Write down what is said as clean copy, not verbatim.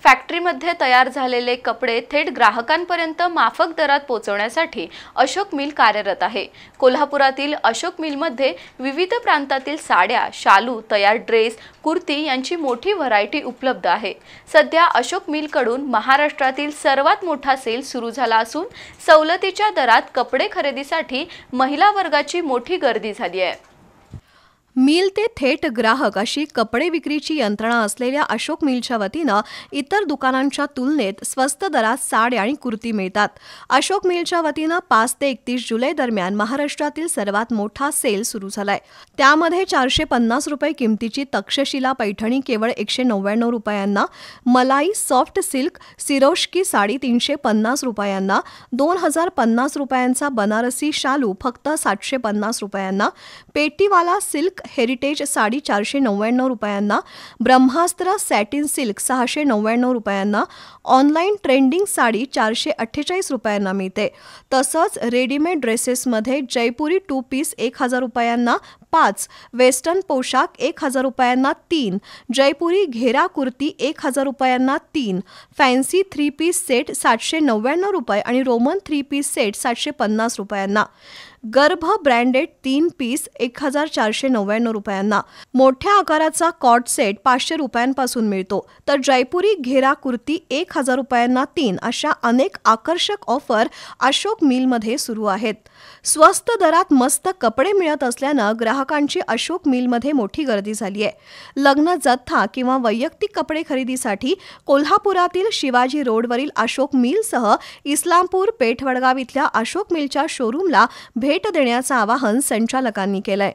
फॅक्टरीमध्ये तयार झालेले कपडे थेट ग्राहकांपर्यंत माफक दरात पोहोचवण्यासाठी अशोक मिल कार्यरत आहे। कोल्हापुरातील अशोक मिलमध्ये विविध प्रांतातील साड्या, शालू, तयार ड्रेस, कुर्ती यांची मोठी व्हरायटी उपलब्ध आहे। सध्या अशोक मिलकडून महाराष्ट्रातील सर्वात मोठा सेल सुरू झाला असून सवलतीच्या दरात कपडे खरेदीसाठी महिला वर्गाची मोठी गर्दी झाली आहे। मिल ते थेट ग्राहक अशी कपडे विक्रीची यंत्रणा असलेल्या अशोक मिलच्या वतीनं इतर दुकानांच्या तुलनेत स्वस्त दरात साड्या आणि कुर्ती मिळतात। अशोक मिलच्या वतीनं 5 ते 31 जुलै दरम्यान महाराष्ट्रातील सर्वात मोठा सेल सुरू झालाय। त्यामध्ये 450 रुपये किमतीची तक्षशिला पैठणी केवळ 199 रुपयांना, मलाई सॉफ्ट सिल्क सिरोश्की साडी 350 रुपयांना, 2050 रुपयांचा बनारसी शालू फक्त 750 रुपयांना, पेटीवाला सिल्क हेरिटेज साडी 499 रुपयांना, ब्रह्मास्त्र सॅटिन सिल्क 699 रुपयांना, ऑनलाईन ट्रेंडिंग साडी 448 रुपयांना मिळते। तसंच रेडीमेड ड्रेसेसमध्ये जयपुरी 2 पीस 1000 रुपयांना 5, वेस्टर्न पोशाख 1000 रुपयांना 3, जयपुरी घेरा कुर्ती 1000 रुपयांना 3, फॅन्सी 3 पीस सेट 799 रुपये आणि रोमन 3 पीस सेट 750 रुपयांना, गर्भ ब्रँडेड 3 पीस 1499 रुपयांना, मोठ्या आकाराचा कॉट सेट 500 रुपयांपासून मिळतो, तर जयपुरी घेरा कुर्ती 1000 रुपयांना 3 अशा अनेक आकर्षक ऑफर अशोक मिलमध्ये सुरू आहेत। स्वस्त दरात मस्त कपडे मिळत असल्यानं ग्राहकांची अशोक मिलमध्ये मोठी गर्दी झाली आहे। लग्न जत्था किंवा वैयक्तिक कपडे खरेदीसाठी कोल्हापुरातील शिवाजी रोडवरील अशोक मिलसह इस्लामपूर, पेठ, वडगाव इथल्या अशोक मिलच्या शोरूमला भेट देण्याचं आवाहन संचालकांनी केलंय।